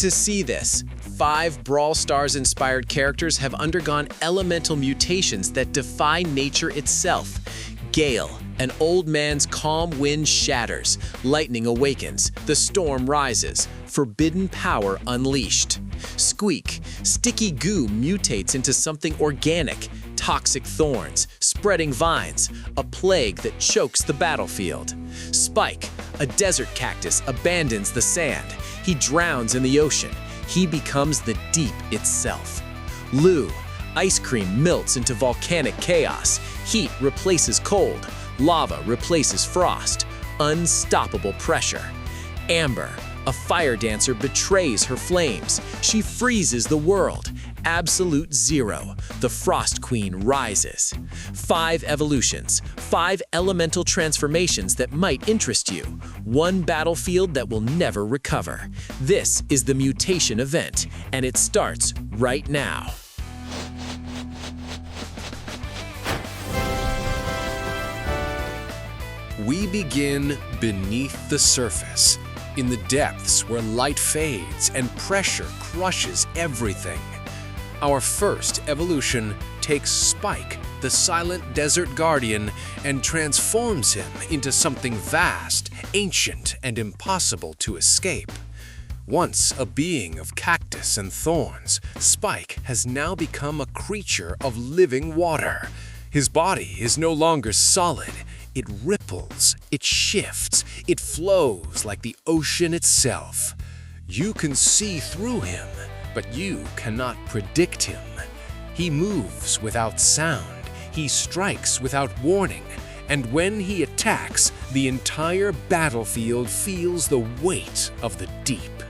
to see this. 5 Brawl Stars inspired characters have undergone elemental mutations that defy nature itself. Gale, an old man's calm wind shatters, lightning awakens, the storm rises, forbidden power unleashed. Squeak, sticky goo mutates into something organic, toxic thorns, spreading vines, a plague that chokes the battlefield. Spike, a desert cactus, abandons the sand. He drowns in the ocean. He becomes the deep itself. Lou, ice cream melts into volcanic chaos. Heat replaces cold. Lava replaces frost. Unstoppable pressure. Amber, a fire dancer, betrays her flames. She freezes the world. Absolute Zero, the Frost Queen rises. 5 evolutions, 5 elemental transformations that might interest you. 1 battlefield that will never recover. This is the Mutation event, and it starts right now. We begin beneath the surface, in the depths where light fades and pressure crushes everything. Our first evolution takes Spike, the silent desert guardian, and transforms him into something vast, ancient, and impossible to escape. Once a being of cactus and thorns, Spike has now become a creature of living water. His body is no longer solid. It ripples, it shifts, it flows like the ocean itself. You can see through him, but you cannot predict him. He moves without sound, he strikes without warning, and when he attacks, the entire battlefield feels the weight of the deep.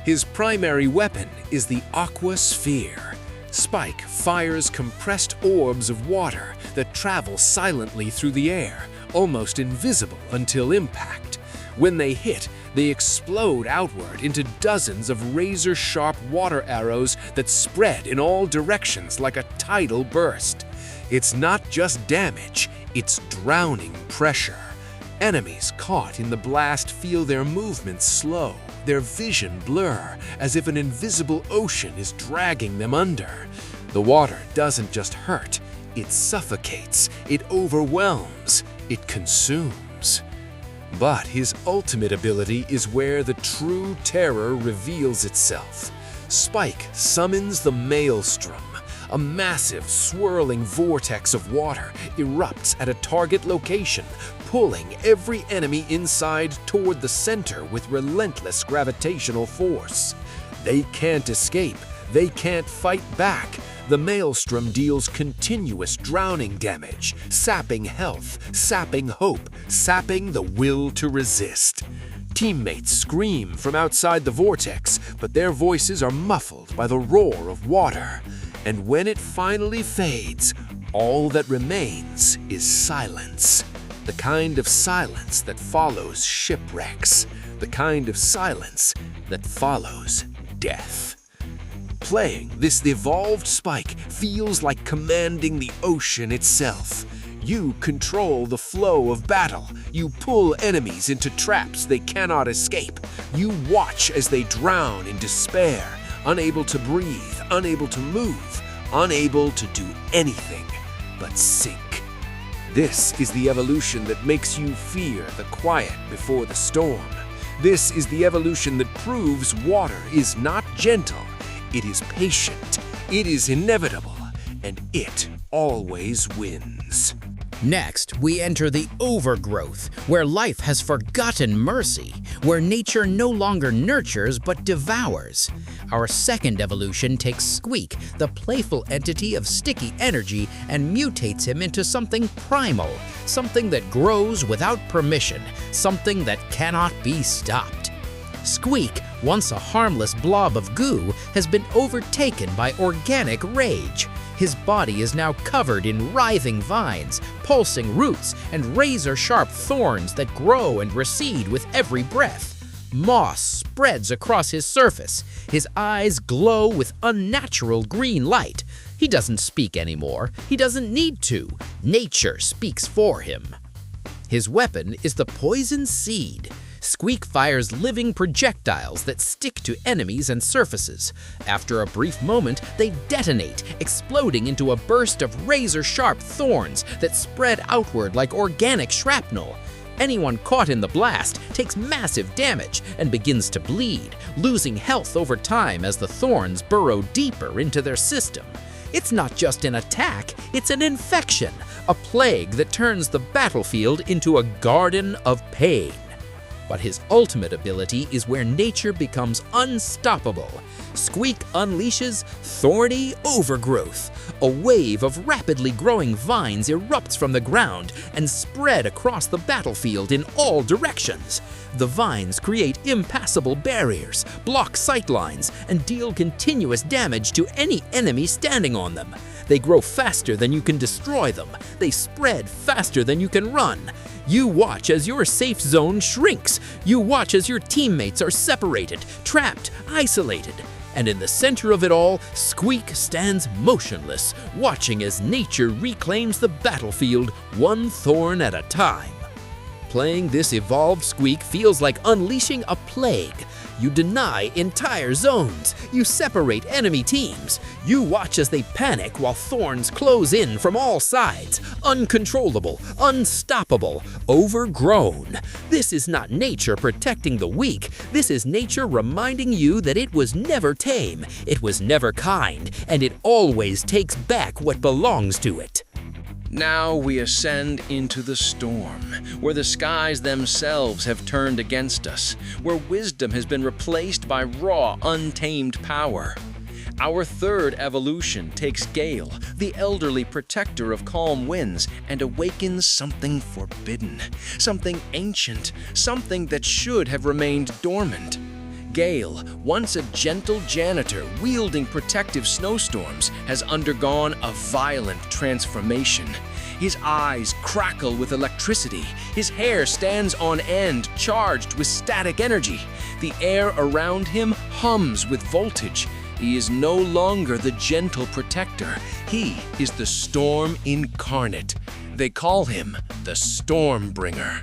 His primary weapon is the Aqua Sphere. Spike fires compressed orbs of water that travel silently through the air, almost invisible until impact. When they hit, they explode outward into dozens of razor-sharp water arrows that spread in all directions like a tidal burst. It's not just damage, it's drowning pressure. Enemies caught in the blast feel their movements slow, their vision blur, as if an invisible ocean is dragging them under. The water doesn't just hurt, it suffocates, it overwhelms, it consumes. But his ultimate ability is where the true terror reveals itself. Spike summons the Maelstrom. A massive, swirling vortex of water erupts at a target location, pulling every enemy inside toward the center with relentless gravitational force. They can't escape. They can't fight back. The Maelstrom deals continuous drowning damage, sapping health, sapping hope, sapping the will to resist. Teammates scream from outside the vortex, but their voices are muffled by the roar of water. And when it finally fades, all that remains is silence. The kind of silence that follows shipwrecks. The kind of silence that follows death. Playing this evolved Spike feels like commanding the ocean itself. You control the flow of battle. You pull enemies into traps they cannot escape. You watch as they drown in despair, unable to breathe, unable to move, unable to do anything but sink. This is the evolution that makes you fear the quiet before the storm. This is the evolution that proves water is not gentle. It is patient, it is inevitable, and it always wins. Next, we enter the overgrowth, where life has forgotten mercy, where nature no longer nurtures but devours. Our second evolution takes Squeak, the playful entity of sticky energy, and mutates him into something primal, something that grows without permission, something that cannot be stopped. Squeak, once a harmless blob of goo, has been overtaken by organic rage. His body is now covered in writhing vines, pulsing roots, and razor-sharp thorns that grow and recede with every breath. Moss spreads across his surface. His eyes glow with unnatural green light. He doesn't speak anymore. He doesn't need to. Nature speaks for him. His weapon is the poison seed. Squeak fires living projectiles that stick to enemies and surfaces. After a brief moment, they detonate, exploding into a burst of razor-sharp thorns that spread outward like organic shrapnel. Anyone caught in the blast takes massive damage and begins to bleed, losing health over time as the thorns burrow deeper into their system. It's not just an attack, it's an infection, a plague that turns the battlefield into a garden of pain. But his ultimate ability is where nature becomes unstoppable. Squeak unleashes thorny overgrowth. A wave of rapidly growing vines erupts from the ground and spread across the battlefield in all directions. The vines create impassable barriers, block sightlines, and deal continuous damage to any enemy standing on them. They grow faster than you can destroy them. They spread faster than you can run. You watch as your safe zone shrinks. You watch as your teammates are separated, trapped, isolated. And in the center of it all, Squeak stands motionless, watching as nature reclaims the battlefield one thorn at a time. Playing this evolved Squeak feels like unleashing a plague. You deny entire zones. You separate enemy teams. You watch as they panic while thorns close in from all sides. Uncontrollable, unstoppable, overgrown. This is not nature protecting the weak. This is nature reminding you that it was never tame, it was never kind, and it always takes back what belongs to it. Now we ascend into the storm, where the skies themselves have turned against us, where wisdom has been replaced by raw, untamed power. Our third evolution takes Gale, the elderly protector of calm winds, and awakens something forbidden, something ancient, something that should have remained dormant. Gale, once a gentle janitor wielding protective snowstorms, has undergone a violent transformation. His eyes crackle with electricity. His hair stands on end, charged with static energy. The air around him hums with voltage. He is no longer the gentle protector. He is the storm incarnate. They call him the Stormbringer.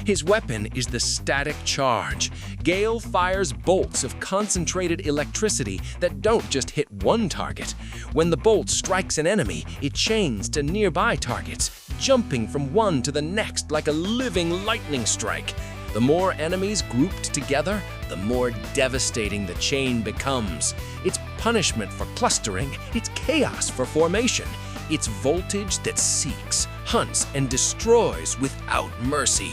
His weapon is the static charge. Gale fires bolts of concentrated electricity that don't just hit one target. When the bolt strikes an enemy, it chains to nearby targets, jumping from one to the next like a living lightning strike. The more enemies grouped together, the more devastating the chain becomes. It's punishment for clustering, it's chaos for formation. It's voltage that seeks, hunts, and destroys without mercy.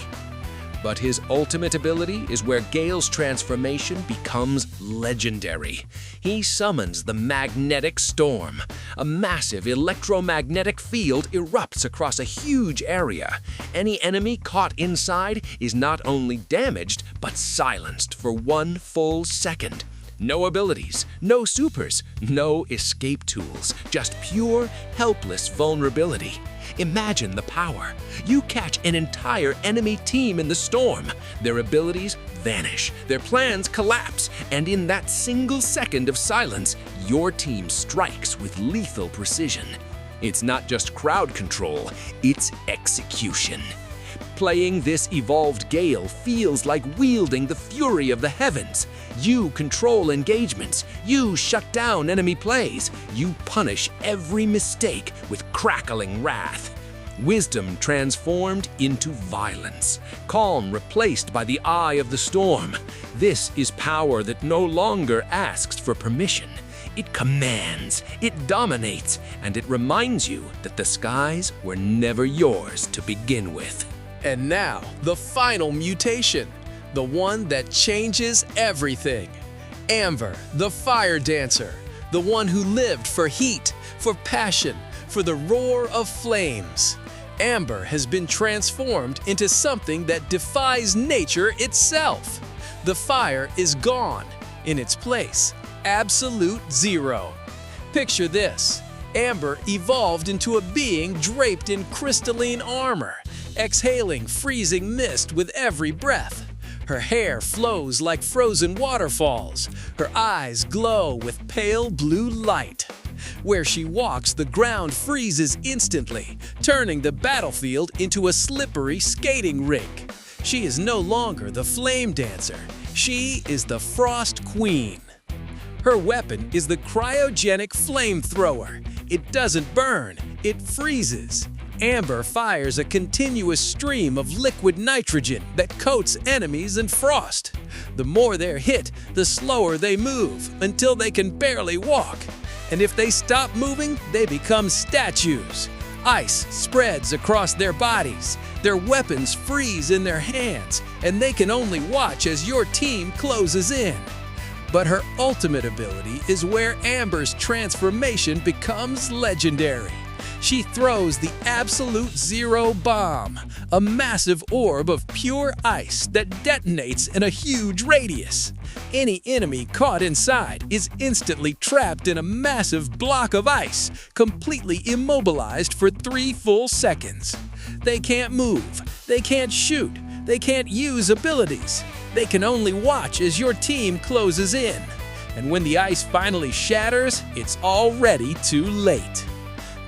But his ultimate ability is where Gale's transformation becomes legendary. He summons the magnetic storm. A massive electromagnetic field erupts across a huge area. Any enemy caught inside is not only damaged, but silenced for one full second. No abilities, no supers, no escape tools, just pure, helpless vulnerability. Imagine the power. You catch an entire enemy team in the storm. Their abilities vanish, their plans collapse, and in that single second of silence, your team strikes with lethal precision. It's not just crowd control, it's execution. Playing this evolved Gale feels like wielding the fury of the heavens. You control engagements, you shut down enemy plays, you punish every mistake with crackling wrath. Wisdom transformed into violence, calm replaced by the eye of the storm. This is power that no longer asks for permission. It commands, it dominates, and it reminds you that the skies were never yours to begin with. And now, the final mutation, the one that changes everything. Amber, the fire dancer, the one who lived for heat, for passion, for the roar of flames. Amber has been transformed into something that defies nature itself. The fire is gone. In its place, absolute zero. Picture this. Amber evolved into a being draped in crystalline armor, exhaling freezing mist with every breath. Her hair flows like frozen waterfalls. Her eyes glow with pale blue light. Where she walks, the ground freezes instantly, turning the battlefield into a slippery skating rink. She is no longer the Flame Dancer. She is the Frost Queen. Her weapon is the cryogenic flamethrower. It doesn't burn, it freezes. Amber fires a continuous stream of liquid nitrogen that coats enemies in frost. The more they're hit, the slower they move, until they can barely walk. And if they stop moving, they become statues. Ice spreads across their bodies. Their weapons freeze in their hands, and they can only watch as your team closes in. But her ultimate ability is where Amber's transformation becomes legendary. She throws the Absolute Zero Bomb, a massive orb of pure ice that detonates in a huge radius. Any enemy caught inside is instantly trapped in a massive block of ice, completely immobilized for 3 full seconds. They can't move, they can't shoot, they can't use abilities. They can only watch as your team closes in. And when the ice finally shatters, it's already too late.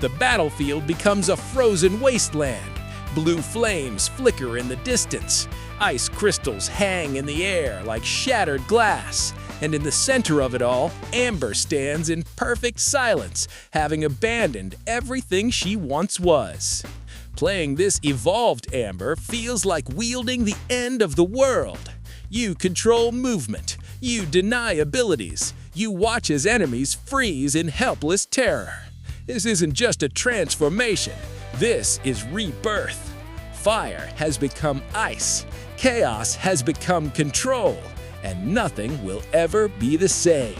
The battlefield becomes a frozen wasteland. Blue flames flicker in the distance. Ice crystals hang in the air like shattered glass. And in the center of it all, Amber stands in perfect silence, having abandoned everything she once was. Playing this evolved Amber feels like wielding the end of the world. You control movement. You deny abilities. You watch as enemies freeze in helpless terror. This isn't just a transformation. This is rebirth. Fire has become ice. Chaos has become control. And nothing will ever be the same.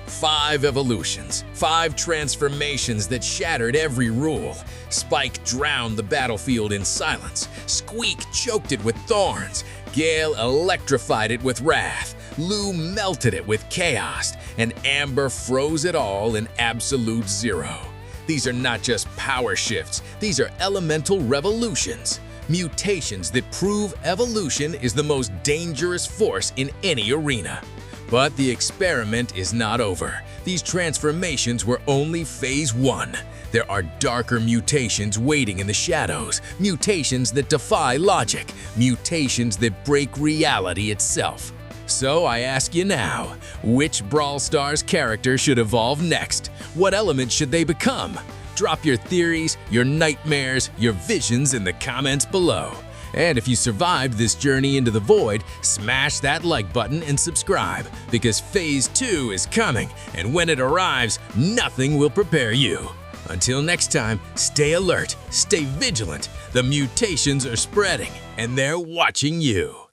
5 evolutions, 5 transformations that shattered every rule. Spike drowned the battlefield in silence. Squeak choked it with thorns. Gale electrified it with wrath. Lou melted it with chaos. And Amber froze it all in absolute zero. These are not just power shifts, these are elemental revolutions. Mutations that prove evolution is the most dangerous force in any arena. But the experiment is not over. These transformations were only phase 1. There are darker mutations waiting in the shadows, mutations that defy logic, mutations that break reality itself. So I ask you now, which Brawl Stars character should evolve next? What element should they become? Drop your theories, your nightmares, your visions in the comments below. And if you survived this journey into the void, smash that like button and subscribe, because phase 2 is coming, and when it arrives, nothing will prepare you. Until next time, stay alert, stay vigilant. The mutations are spreading, and they're watching you.